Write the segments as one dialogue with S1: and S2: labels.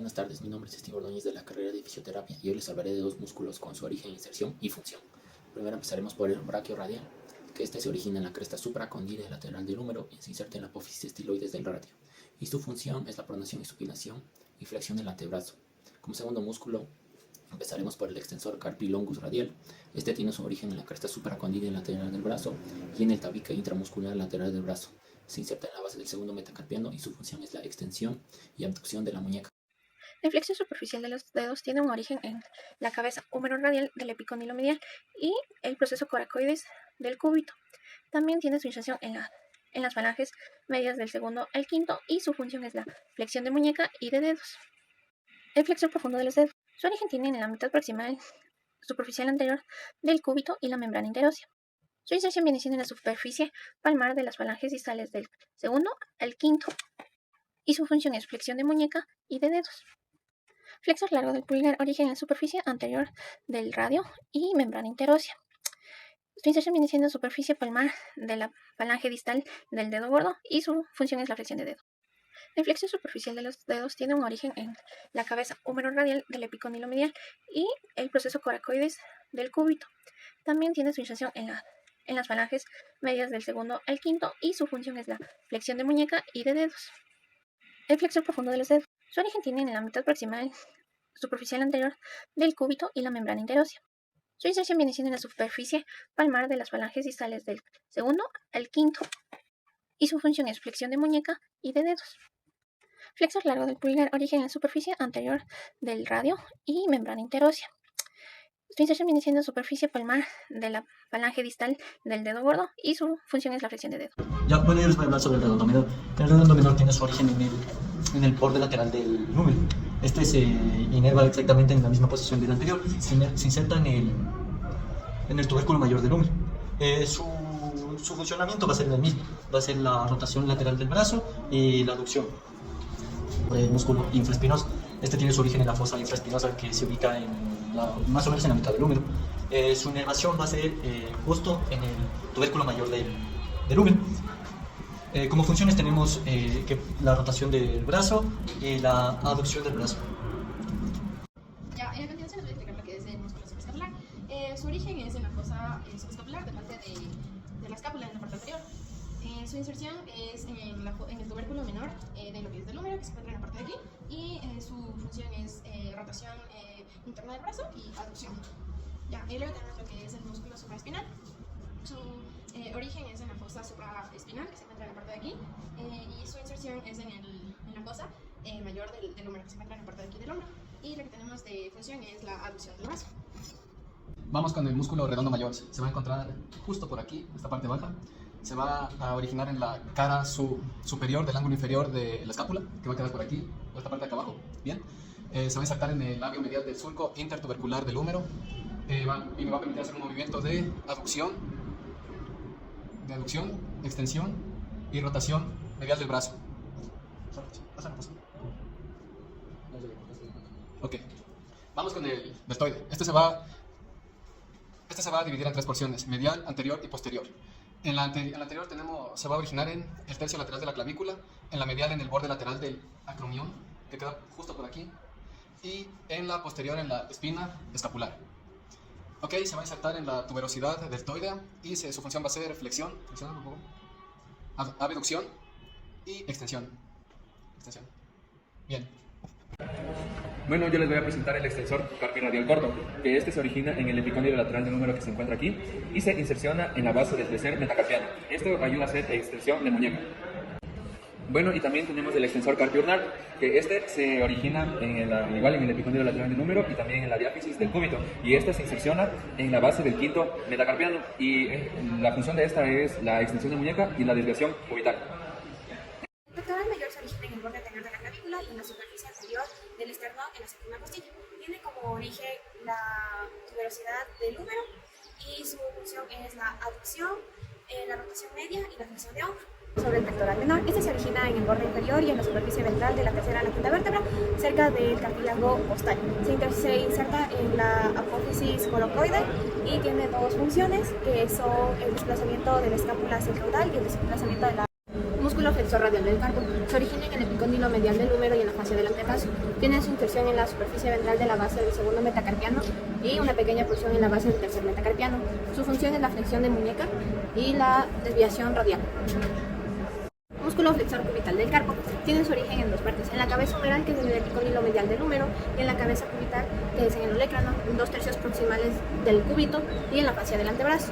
S1: Buenas tardes, mi nombre es Steve Ordóñez de la carrera de fisioterapia y hoy les hablaré de dos músculos con su origen, inserción y función. Primero empezaremos por el braquiorradial, que este se origina en la cresta supracondile lateral del húmero y se inserta en la apófisis estiloides del radio. Y su función es la pronación y supinación y flexión del antebrazo. Como segundo músculo empezaremos por el extensor carpi longus radial. Este tiene su origen en la cresta supracondile lateral del brazo y en el tabique intramuscular lateral del brazo. Se inserta en la base del segundo metacarpiano y su función es la extensión y abducción de la muñeca.
S2: La flexión superficial de los dedos tiene un origen en la cabeza húmero-radial del epicóndilo medial y el proceso coracoides del cúbito. También tiene su inserción en las falanges medias del segundo al quinto y su función es la flexión de muñeca y de dedos. El flexor profundo de los dedos. Su origen tiene en la mitad proximal superficial anterior del cúbito y la membrana interósea. Su inserción viene siendo en la superficie palmar de las falanges distales del segundo al quinto y su función es flexión de muñeca y de dedos. Flexor largo del pulgar, origen en la superficie anterior del radio y membrana interósea. Su inserción viene siendo en la superficie palmar de la falange distal del dedo gordo y su función es la flexión de dedo. La flexión superficial de los dedos tiene un origen en la cabeza húmero-radial del epicóndilo medial y el proceso coracoides del cúbito. También tiene su inserción en las falanges medias del segundo al quinto y su función es la flexión de muñeca y de dedos. El flexor profundo de los dedos. Su origen tiene en la mitad proximal superficial anterior del cúbito y la membrana interósea. Su inserción viene siendo en la superficie palmar de las falanges distales del segundo al quinto y su función es flexión de muñeca y de dedos. Flexor largo del pulgar, origen en la superficie anterior del radio y membrana interósea. Su inserción viene siendo en la superficie palmar de la falange distal del dedo gordo y su función es la flexión de dedo.
S3: Ya, bueno, yo les voy a hablar sobre el redondo menor. El redondo menor tiene su origen en el borde lateral del número. Este se inerva exactamente en la misma posición del anterior. Se inserta en el tubérculo mayor del número. Su funcionamiento va a ser el mismo. Va a ser la rotación lateral del brazo y la aducción. El músculo infraespinoso. Este tiene su origen en la fosa infraespinosa que se ubica más o menos en la mitad del húmero. Su inervación va a ser justo en el tubérculo mayor del húmero. Como funciones tenemos la rotación del brazo y la aducción del brazo.
S4: Ya, en la continuación les voy a explicar lo que es el músculo subescapular. Su origen es en la fosa subescapular de parte de la escápula en la parte anterior. Su inserción es en el tubérculo menor de lo que es del húmero, que se encuentra en la parte de aquí, y su función es rotación interna del brazo y aducción. Ya, y luego tenemos lo que es el músculo supraespinal. Su origen es en la fosa supraespinal, que se encuentra en la parte de aquí, y su inserción es en la fosa mayor del húmero, que se encuentra en la parte de aquí del hombro. Y lo que tenemos de función es la aducción del brazo.
S5: Vamos con el músculo redondo mayor. Se va a encontrar justo por aquí, esta parte baja. Se va a originar en la cara superior del ángulo inferior de la escápula, que va a quedar por aquí, o esta parte de acá abajo. Bien. Se va a insertar en el labio medial del surco intertubercular del húmero y me va a permitir hacer un movimiento de aducción, extensión y rotación medial del brazo. Ok. Vamos con el deltoide. Este se va a dividir en tres porciones: medial, anterior y posterior. En la anterior se va a originar en el tercio lateral de la clavícula, en la medial en el borde lateral del acromión, que queda justo por aquí, y en la posterior en la espina escapular. Ok, se va a insertar en la tuberosidad deltoidea y su función va a ser flexión, abducción y extensión. Bien.
S6: Bueno, yo les voy a presentar el extensor carpirradial corto, que este se origina en el epicóndilo lateral del húmero que se encuentra aquí y se inserciona en la base del tercer metacarpiano. Esto ayuda a hacer extensión de muñeca. Bueno, y también tenemos el extensor carpiurnar, que este se origina igual en el epicóndilo lateral del húmero y también en la diáfisis del cúbito, y este se inserciona en la base del quinto metacarpiano, y la función de esta es la extensión de muñeca y la desviación cubital.
S7: El pectoral mayor se origina en el borde anterior de la clavícula y en la superficie anterior del esternón en la séptima costilla. Tiene como origen la tuberosidad del húmero y su función es la aducción, la rotación media y la flexión de hombro. Sobre el pectoral menor, este se origina en el borde inferior y en la superficie ventral de la tercera a la quinta vértebra, cerca del cartílago costal. Se inserta en la apófisis coracoide y tiene dos funciones, que son el desplazamiento de la escápula hacia el caudal y el desplazamiento de la músculo flexor. flexor radial del carpo. Se origina en el epicóndilo medial del húmero y en la fascia del antebrazo. Tiene su inserción en la superficie ventral de la base del segundo metacarpiano y una pequeña porción en la base del tercer metacarpiano. Su función es la flexión de muñeca y la desviación radial. Músculo flexor cubital del carpo. Tiene su origen en dos partes, en la cabeza humeral, que es en el epicóndilo medial del húmero, y en la cabeza cubital, que es en el olecrano, en 2/3 proximales del cúbito y en la fascia del antebrazo.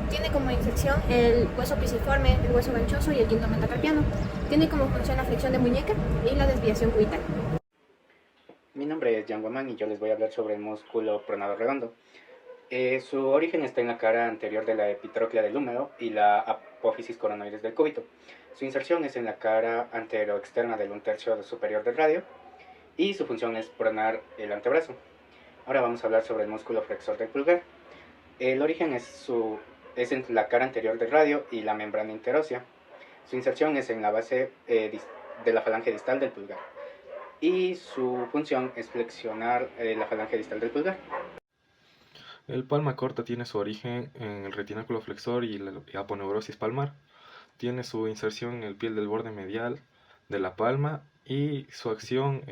S7: Tiene como inserción el hueso pisiforme, el hueso ganchoso y el quinto metacarpiano. Tiene como función la flexión de muñeca y la desviación cubital.
S8: Mi nombre es Jan Guamán y yo les voy a hablar sobre el músculo pronado redondo. Su origen está en la cara anterior de la epitróclea del húmero y la apófisis coronoides del cúbito. Su inserción es en la cara anteroexterna del 1/3 superior del radio y su función es pronar el antebrazo. Ahora vamos a hablar sobre el músculo flexor del pulgar. El origen es en la cara anterior del radio y la membrana interósea. Su inserción es en la base de la falange distal del pulgar y su función es flexionar la falange distal del pulgar.
S9: El palma corta tiene su origen en el retináculo flexor y la aponeurosis palmar. Tiene su inserción en el piel del borde medial de la palma y su acción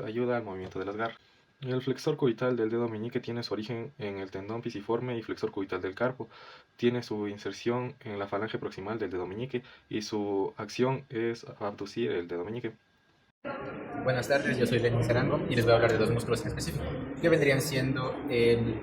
S9: ayuda al movimiento de las garras. El flexor cubital del dedo meñique tiene su origen en el tendón pisiforme y flexor cubital del carpo. Tiene su inserción en la falange proximal del dedo meñique y su acción es abducir el dedo meñique.
S1: Buenas tardes, yo soy Lenin Sarango y les voy a hablar de dos músculos en específico, que vendrían siendo el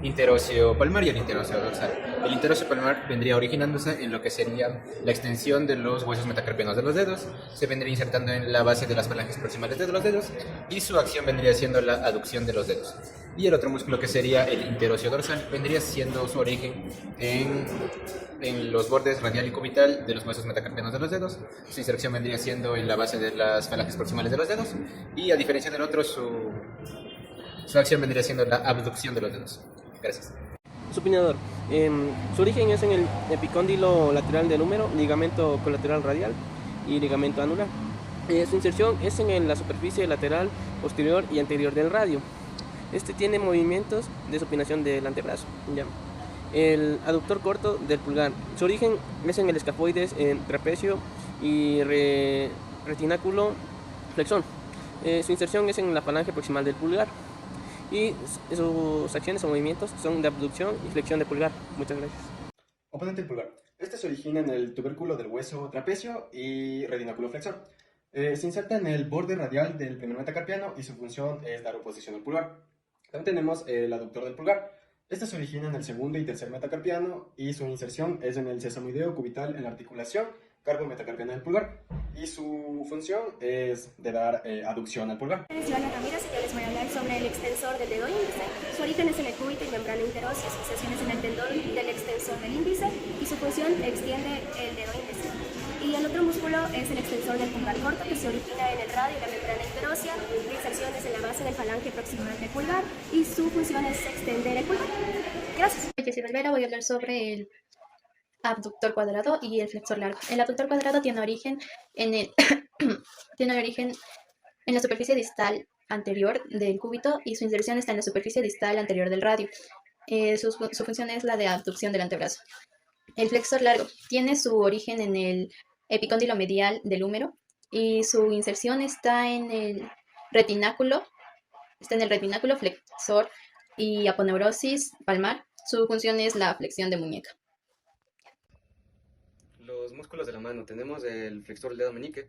S1: interóseo palmar y el interóseo dorsal. El interóseo palmar vendría originándose en lo que sería la extensión de los huesos metacarpianos de los dedos, se vendría insertando en la base de las falanges proximales de los dedos y su acción vendría siendo la aducción de los dedos. Y el otro músculo, que sería el interóseo dorsal, vendría siendo su origen en los bordes radial y cubital de los huesos metacarpianos de los dedos. Su inserción vendría siendo en la base de las falanges proximales de los dedos y, a diferencia del otro, su acción vendría siendo la abducción de los dedos. Gracias.
S10: Supinador. Su origen es en el epicóndilo lateral del húmero, ligamento colateral radial y ligamento anular. Su inserción es en la superficie lateral, posterior y anterior del radio. Este tiene movimientos de supinación del antebrazo. Ya. El aductor corto del pulgar. Su origen es en el escafoides, trapecio y retináculo flexor. Su inserción es en la falange proximal del pulgar. Y sus acciones o movimientos son de abducción y flexión de pulgar. Muchas gracias.
S11: Oponente del pulgar. Este se origina en el tubérculo del hueso trapecio y retináculo flexor. Se inserta en el borde radial del primer metacarpiano y su función es dar oposición al pulgar. También tenemos el aductor del pulgar. Este se origina en el segundo y tercer metacarpiano y su inserción es en el sesamoideo cubital en la articulación carbo-metacarpiana del pulgar y su función es de dar aducción al pulgar.
S7: Yo soy Ana Ramírez y yo les voy a hablar sobre el extensor del dedo índice. Su origen es en el cúbito y membrana interósea, su inserción es en el tendón del extensor del índice y su función extiende el dedo índice. Y el otro músculo es el extensor del pulgar corto, que se origina en el radio y la membrana interósea. La inserción es en la base del falange proximal del pulgar y su función es extender el pulgar. Gracias.
S12: Soy Jessie Valvera, voy a hablar sobre el abductor cuadrado y el flexor largo. El abductor cuadrado tiene origen en la superficie distal anterior del cúbito y su inserción está en la superficie distal anterior del radio. Su función es la de abducción del antebrazo. El flexor largo tiene su origen en el epicóndilo medial del húmero y su inserción está en el retináculo flexor y aponeurosis palmar. Su función es la flexión de muñeca.
S13: Los músculos de la mano. Tenemos el flexor del dedo meñique.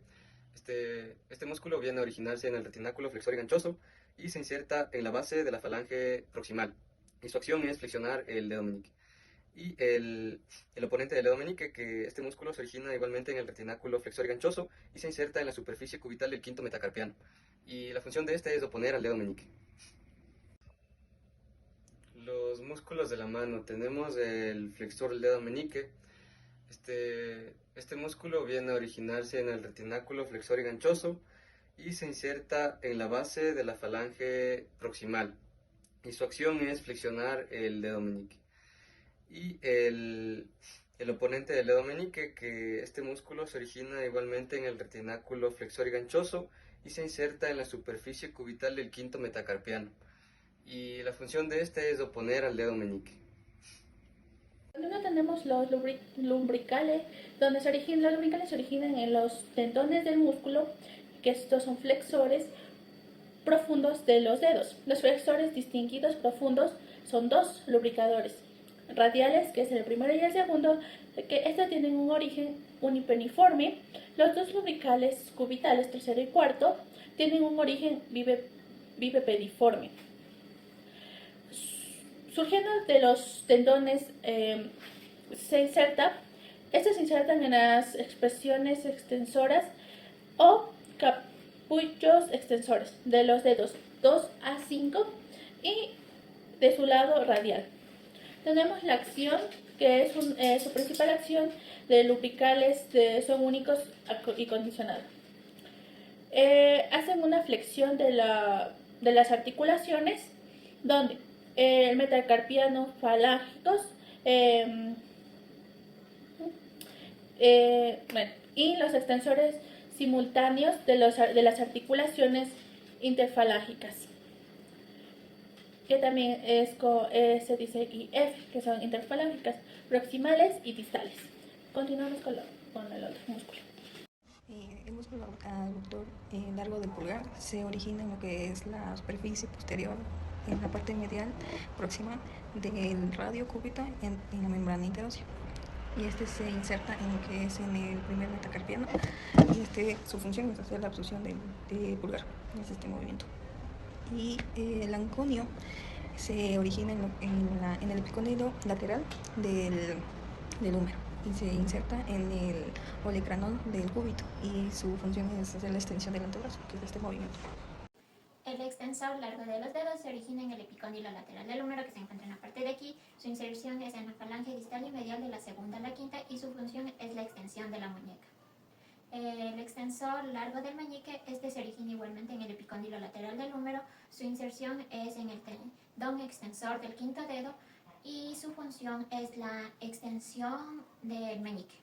S13: Este músculo viene a originarse en el retináculo flexor y ganchoso y se inserta en la base de la falange proximal. Y su acción es flexionar el dedo meñique. Y el oponente del dedo meñique, que este músculo se origina igualmente en el retináculo flexor y ganchoso y se inserta en la superficie cubital del quinto metacarpiano. Y la función de este es oponer al dedo meñique. Los músculos de la mano. Tenemos el flexor del dedo meñique. Este músculo viene a originarse en el retináculo flexor y ganchoso y se inserta en la base de la falange proximal y su acción es flexionar el dedo meñique. Y el oponente del dedo meñique, que este músculo se origina igualmente en el retináculo flexor y ganchoso y se inserta en la superficie cubital del quinto metacarpiano y la función de este es oponer al dedo meñique.
S14: Luego tenemos los lumbricales, donde los lumbricales se originan en los tendones del músculo, que estos son flexores profundos de los dedos. Los flexores distinguidos profundos son dos lubricadores radiales, que es el primero y el segundo, que estos tienen un origen unipeniforme. Los dos lumbricales cubitales, tercero y cuarto, tienen un origen bipediforme. Surgiendo de los tendones estos se insertan en las expresiones extensoras o capullos extensores de los dedos 2 a 5 y de su lado radial. Tenemos la acción, que es su principal acción de lubricales, son únicos y condicionados. Hacen una flexión de las articulaciones, donde el metacarpiano falángicos y los extensores simultáneos de las articulaciones interfalángicas, que también se dice IF, que son interfalángicas, proximales y distales. Continuamos con el otro músculo.
S15: El músculo abductor largo del pulgar se origina en lo que es la superficie posterior, en la parte medial proximal del radio cúbito en la membrana interósea. Y este se inserta en lo que es en el primer metacarpiano, y su función es hacer la abducción del pulgar, es este movimiento. Y el anconio se origina en el epicóndilo lateral del húmero y se inserta en el olecranon del cúbito, y su función es hacer la extensión del antebrazo, que es este movimiento.
S16: El extensor largo de los dedos se origina en el epicóndilo lateral del húmero, que se encuentra en la parte de aquí. Su inserción es en la falange distal y medial de la segunda a la quinta, y su función es la extensión de la muñeca. El extensor largo del meñique, se origina igualmente en el epicóndilo lateral del húmero. Su inserción es en el tendón extensor del quinto dedo, y su función es la extensión del meñique.